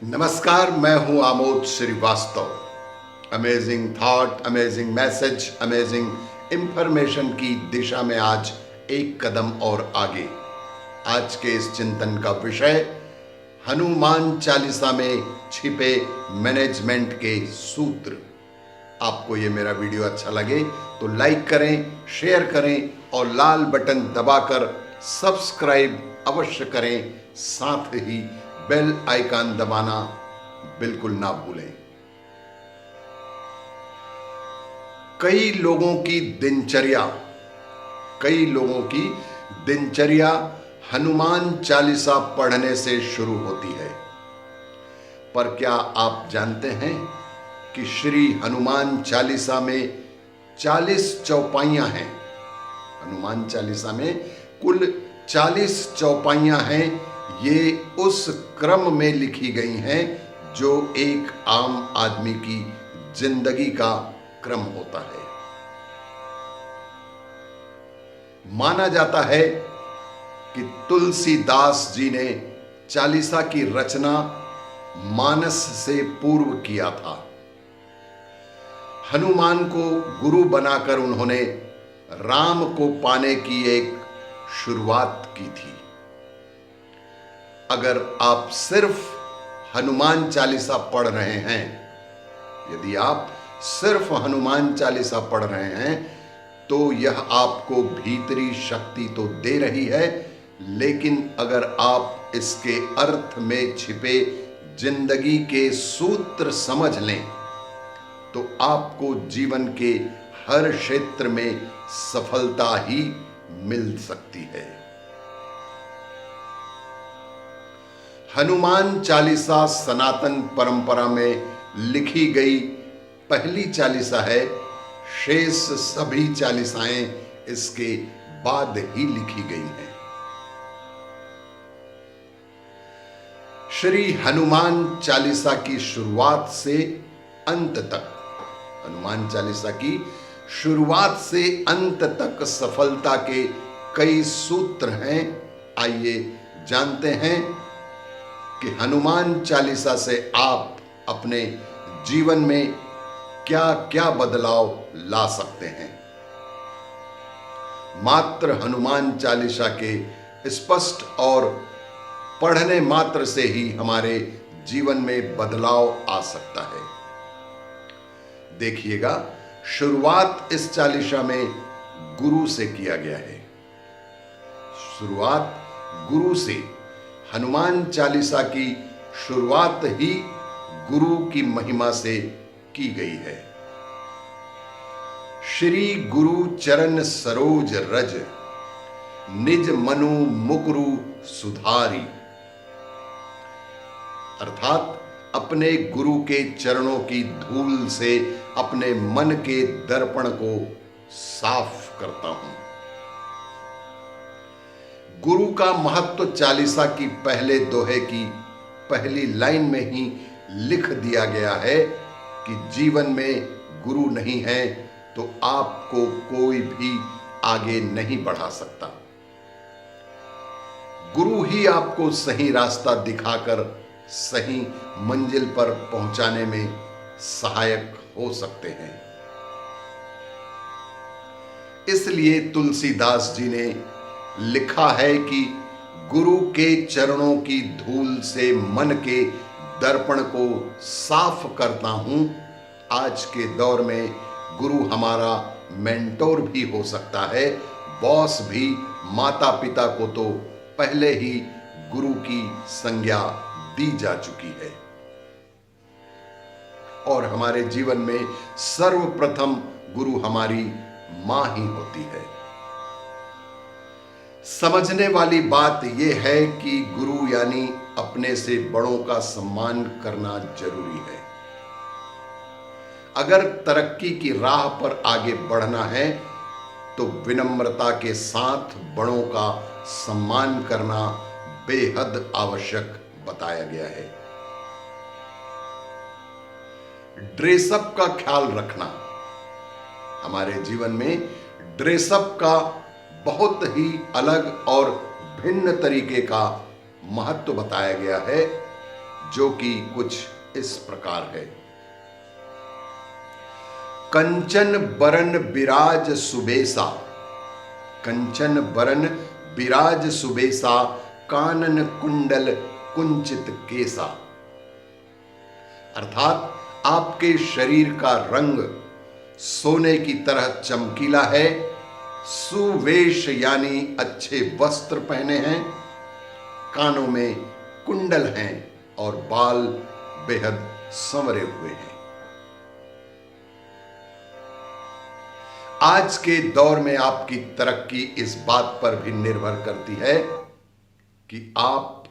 नमस्कार, मैं हूं Amod Srivastava. Amazing thought, amazing message, amazing information की दिशा में आज एक कदम और आगे। आज के इस चिंतन का विषय हनुमान चालीसा में छिपे मैनेजमेंट के सूत्र। आपको ये मेरा वीडियो अच्छा लगे तो लाइक करें, शेयर करें और लाल बटन दबाकर सब्सक्राइब अवश्य करें। साथ ही बेल आइकन दबाना बिल्कुल ना भूलें। कई लोगों की दिनचर्या हनुमान चालीसा पढ़ने से शुरू होती है। पर क्या आप जानते हैं कि श्री हनुमान चालीसा में 40 चौपाइयां हैं। हनुमान चालीसा में कुल 40 चौपाइयां हैं। ये उस क्रम में लिखी गई हैं जो एक आम आदमी की जिंदगी का क्रम होता है। माना जाता है कि तुलसीदास जी ने चालीसा की रचना मानस से पूर्व किया था। हनुमान को गुरु बनाकर उन्होंने राम को पाने की एक शुरुआत की थी। अगर आप सिर्फ हनुमान चालीसा पढ़ रहे हैं, यदि आप सिर्फ हनुमान चालीसा पढ़ रहे हैं तो यह आपको भीतरी शक्ति तो दे रही है, लेकिन अगर आप इसके अर्थ में छिपे जिंदगी के सूत्र समझ लें तो आपको जीवन के हर क्षेत्र में सफलता ही मिल सकती है। हनुमान चालीसा सनातन परंपरा में लिखी गई पहली चालीसा है। शेष सभी चालीसाएं इसके बाद ही लिखी गई हैं। श्री हनुमान चालीसा की शुरुआत से अंत तक, हनुमान चालीसा की शुरुआत से अंत तक सफलता के कई सूत्र हैं। आइए जानते हैं कि हनुमान चालीसा से आप अपने जीवन में क्या क्या बदलाव ला सकते हैं। मात्र हनुमान चालीसा के स्पष्ट और पढ़ने मात्र से ही हमारे जीवन में बदलाव आ सकता है। देखिएगा, शुरुआत इस चालीसा में गुरु से किया गया है। शुरुआत गुरु से। हनुमान चालीसा की शुरुआत ही गुरु की महिमा से की गई है। श्री गुरु चरण सरोज रज, निज मनु मुकुरु सुधारी। अर्थात अपने गुरु के चरणों की धूल से अपने मन के दर्पण को साफ करता हूं। गुरु का महत्व चालीसा की पहले दोहे की पहली लाइन में ही लिख दिया गया है कि जीवन में गुरु नहीं है तो आपको कोई भी आगे नहीं बढ़ा सकता। गुरु ही आपको सही रास्ता दिखाकर सही मंजिल पर पहुंचाने में सहायक हो सकते हैं। इसलिए तुलसीदास जी ने लिखा है कि गुरु के चरणों की धूल से मन के दर्पण को साफ करता हूं। आज के दौर में गुरु हमारा मेंटोर भी हो सकता है, बॉस भी। माता पिता को तो पहले ही गुरु की संज्ञा दी जा चुकी है और हमारे जीवन में सर्वप्रथम गुरु हमारी मां ही होती है। समझने वाली बात यह है कि गुरु यानी अपने से बड़ों का सम्मान करना जरूरी है। अगर तरक्की की राह पर आगे बढ़ना है तो विनम्रता के साथ बड़ों का सम्मान करना बेहद आवश्यक बताया गया है। ड्रेसअप का ख्याल रखना। हमारे जीवन में ड्रेसअप का बहुत ही अलग और भिन्न तरीके का महत्व बताया गया है। जो कि कुछ इस प्रकार है। कंचन बरन बिराज सुबेसा, कंचन बरन बिराज सुबेसा, कानन कुंडल कुंचित केसा। अर्थात आपके शरीर का रंग सोने की तरह चमकीला है, सुवेश यानी अच्छे वस्त्र पहने हैं, कानों में कुंडल हैं और बाल बेहद संवरे हुए हैं। आज के दौर में आपकी तरक्की इस बात पर भी निर्भर करती है कि आप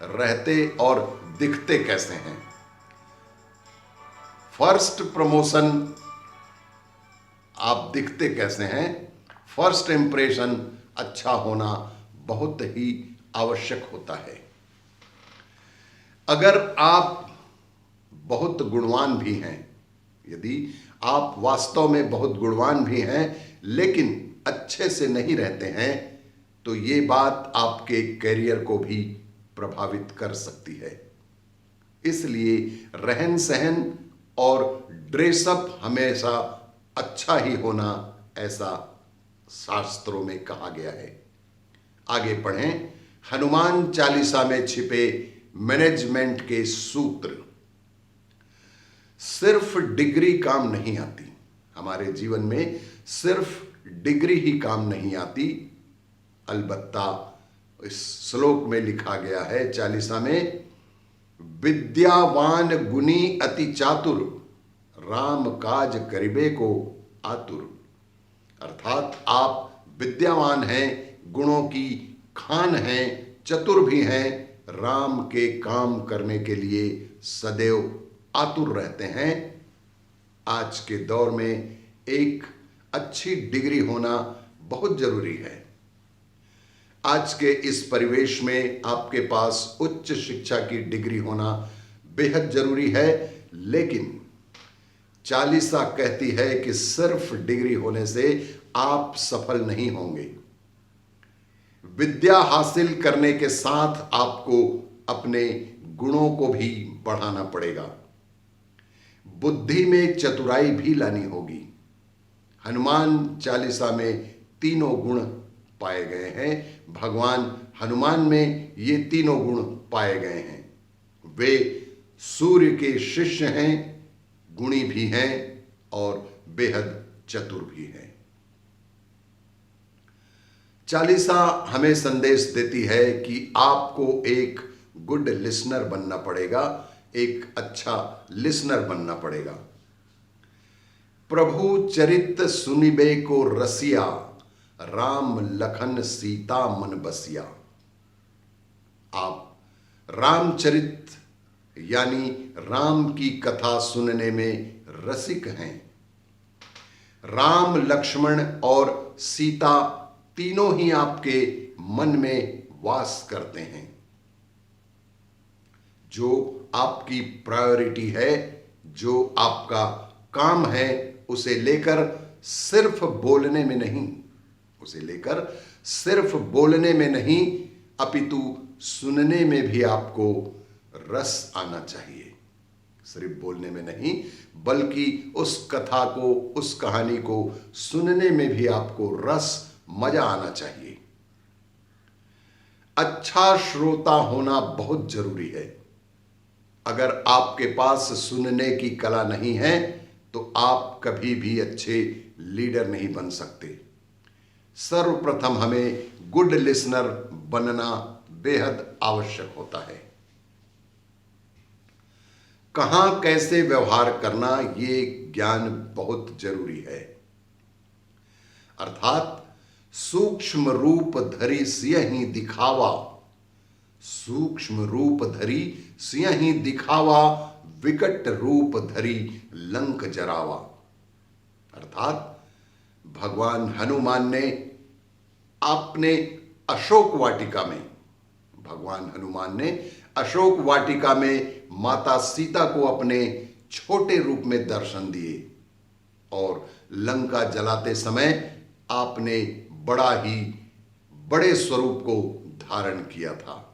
रहते और दिखते कैसे हैं। फर्स्ट प्रमोशन, आप दिखते कैसे हैं, फर्स्ट इंप्रेशन अच्छा होना बहुत ही आवश्यक होता है। अगर आप बहुत गुणवान भी हैं, यदि आप वास्तव में बहुत गुणवान भी हैं लेकिन अच्छे से नहीं रहते हैं, तो ये बात आपके करियर को भी प्रभावित कर सकती है। इसलिए रहन सहन और ड्रेसअप हमेशा अच्छा ही होना, ऐसा शास्त्रों में कहा गया है। आगे पढ़ें। हनुमान चालीसा में छिपे मैनेजमेंट के सूत्र। सिर्फ डिग्री काम नहीं आती, हमारे जीवन में सिर्फ डिग्री ही काम नहीं आती। अलबत्ता इस श्लोक में लिखा गया है चालीसा में, विद्यावान गुणी अति चातुर, राम काज करिबे को आतुर। अर्थात आप विद्यावान हैं, गुणों की खान हैं, चतुर भी हैं, राम के काम करने के लिए सदैव आतुर रहते हैं। आज के दौर में एक अच्छी डिग्री होना बहुत जरूरी है। आज के इस परिवेश में आपके पास उच्च शिक्षा की डिग्री होना बेहद जरूरी है, लेकिन चालीसा कहती है कि सिर्फ डिग्री होने से आप सफल नहीं होंगे। विद्या हासिल करने के साथ आपको अपने गुणों को भी बढ़ाना पड़ेगा। बुद्धि में चतुराई भी लानी होगी। हनुमान चालीसा में तीनों गुण पाए गए हैं। भगवान हनुमान में ये तीनों गुण पाए गए हैं। वे सूर्य के शिष्य हैं, गुणी भी हैं और बेहद चतुर भी हैं। चालीसा हमें संदेश देती है कि आपको एक गुड लिसनर बनना पड़ेगा, एक अच्छा लिसनर बनना पड़ेगा। प्रभु चरित सुनिबे को रसिया, राम लखन सीता मन बसिया। आप रामचरित यानी राम की कथा सुनने में रसिक हैं। राम, लक्ष्मण और सीता तीनों ही आपके मन में वास करते हैं। जो आपकी प्रायोरिटी है, जो आपका काम है, उसे लेकर सिर्फ बोलने में नहीं, उसे लेकर सिर्फ बोलने में नहीं, अपितु सुनने में भी आपको रस आना चाहिए। सिर्फ बोलने में नहीं, बल्कि उस कथा को, उस कहानी को सुनने में भी आपको रस, मजा आना चाहिए। अच्छा श्रोता होना बहुत जरूरी है। अगर आपके पास सुनने की कला नहीं है तो आप कभी भी अच्छे लीडर नहीं बन सकते। सर्वप्रथम हमें गुड लिसनर बनना बेहद आवश्यक होता है। कहां कैसे व्यवहार करना, ये ज्ञान बहुत जरूरी है। अर्थात सूक्ष्म रूप धरी सियहि दिखावा, सूक्ष्म रूप धरी सियहि दिखावा, विकट रूप धरी लंक जरावा। अर्थात भगवान हनुमान ने अपने अशोक वाटिका में, भगवान हनुमान ने अशोक वाटिका में माता सीता को अपने छोटे रूप में दर्शन दिए और लंका जलाते समय आपने बड़ा ही बड़े स्वरूप को धारण किया था।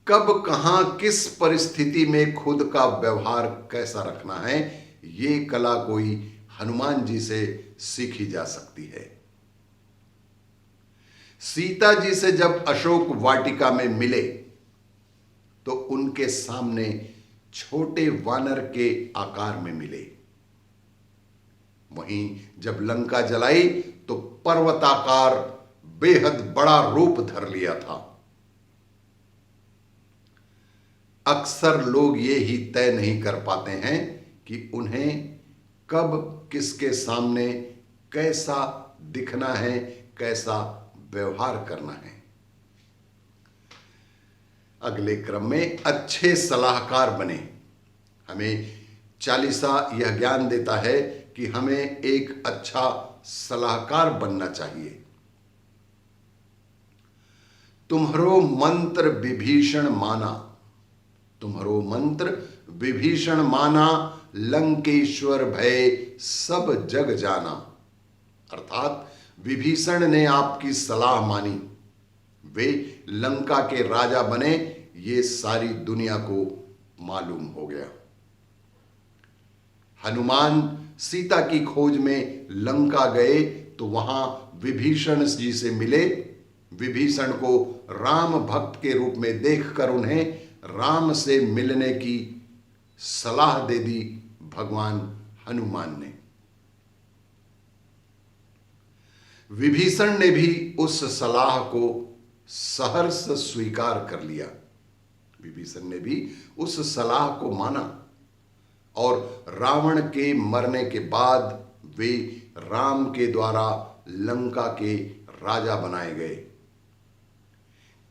कब कहां किस परिस्थिति में खुद का व्यवहार कैसा रखना है, ये कला कोई हनुमान जी से सीखी जा सकती है। सीता जी से जब अशोक वाटिका में मिले तो उनके सामने छोटे वानर के आकार में मिले। वहीं जब लंका जलाई तो पर्वताकार बेहद बड़ा रूप धर लिया था। अक्सर लोग ये ही तय नहीं कर पाते हैं कि उन्हें कब किसके सामने कैसा दिखना है, कैसा व्यवहार करना है। अगले क्रम में अच्छे सलाहकार बने। हमें चालीसा यह ज्ञान देता है कि हमें एक अच्छा सलाहकार बनना चाहिए। तुम्हारो मंत्र विभीषण माना, तुम्हारो मंत्र विभीषण माना, लंकेश्वर भय सब जग जाना। अर्थात विभीषण ने आपकी सलाह मानी, वे लंका के राजा बने, ये सारी दुनिया को मालूम हो गया। हनुमान सीता की खोज में लंका गए तो वहां विभीषण जी से मिले। विभीषण को राम भक्त के रूप में देखकर उन्हें राम से मिलने की सलाह दे दी भगवान हनुमान ने। विभीषण ने भी उस सलाह को सहर्ष स्वीकार कर लिया। विभीषण ने भी उस सलाह को माना और रावण के मरने के बाद वे राम के द्वारा लंका के राजा बनाए गए।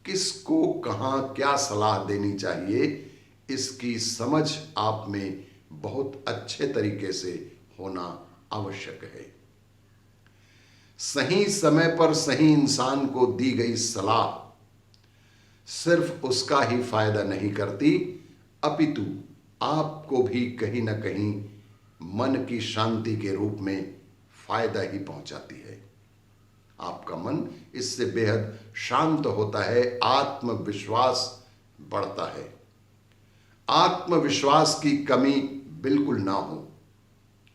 किसको कहां क्या सलाह देनी चाहिए, इसकी समझ आप में बहुत अच्छे तरीके से होना आवश्यक है। सही समय पर सही इंसान को दी गई सलाह सिर्फ उसका ही फायदा नहीं करती, अपितु आपको भी कहीं ना कहीं मन की शांति के रूप में फायदा ही पहुंचाती है। आपका मन इससे बेहद शांत होता है, आत्मविश्वास बढ़ता है। आत्मविश्वास की कमी बिल्कुल ना हो।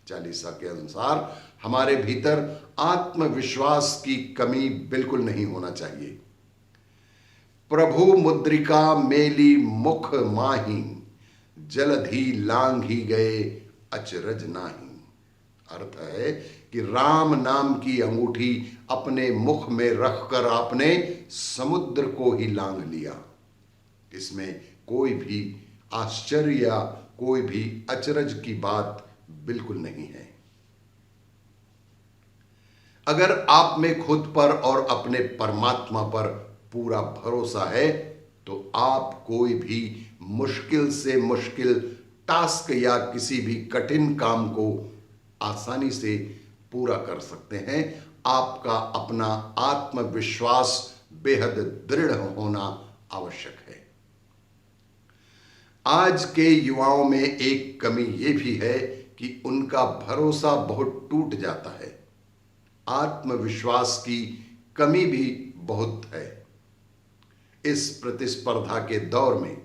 चालीसा के अनुसार हमारे भीतर आत्मविश्वास की कमी बिल्कुल नहीं होना चाहिए। प्रभु मुद्रिका मेली मुख माही, जलधि लांघी गए अचरज नाही। अर्थ है कि राम नाम की अंगूठी अपने मुख में रखकर आपने समुद्र को ही लांघ लिया। इसमें कोई भी आश्चर्य या कोई भी अचरज की बात बिल्कुल नहीं है। अगर आप में खुद पर और अपने परमात्मा पर पूरा भरोसा है तो आप कोई भी मुश्किल से मुश्किल टास्क या किसी भी कठिन काम को आसानी से पूरा कर सकते हैं। आपका अपना आत्मविश्वास बेहद दृढ़ होना आवश्यक है। आज के युवाओं में एक कमी यह भी है कि उनका भरोसा बहुत टूट जाता है। आत्मविश्वास की कमी भी बहुत है। इस प्रतिस्पर्धा के दौर में,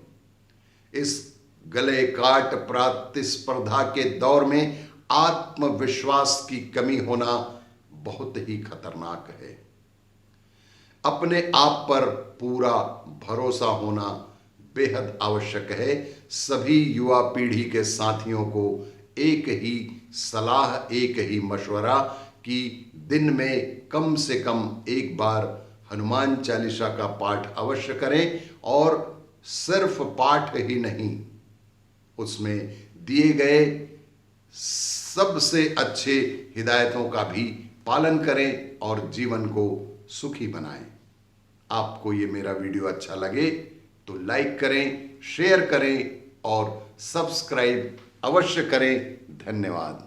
इस गले काट प्रतिस्पर्धा के दौर में आत्मविश्वास की कमी होना बहुत ही खतरनाक है। अपने आप पर पूरा भरोसा होना बेहद आवश्यक है। सभी युवा पीढ़ी के साथियों को एक ही सलाह, एक ही मशवरा कि दिन में कम से कम एक बार हनुमान चालीसा का पाठ अवश्य करें, और सिर्फ पाठ ही नहीं, उसमें दिए गए सबसे अच्छे हिदायतों का भी पालन करें और जीवन को सुखी बनाएं। आपको ये मेरा वीडियो अच्छा लगे तो लाइक करें, शेयर करें और सब्सक्राइब अवश्य करें। धन्यवाद।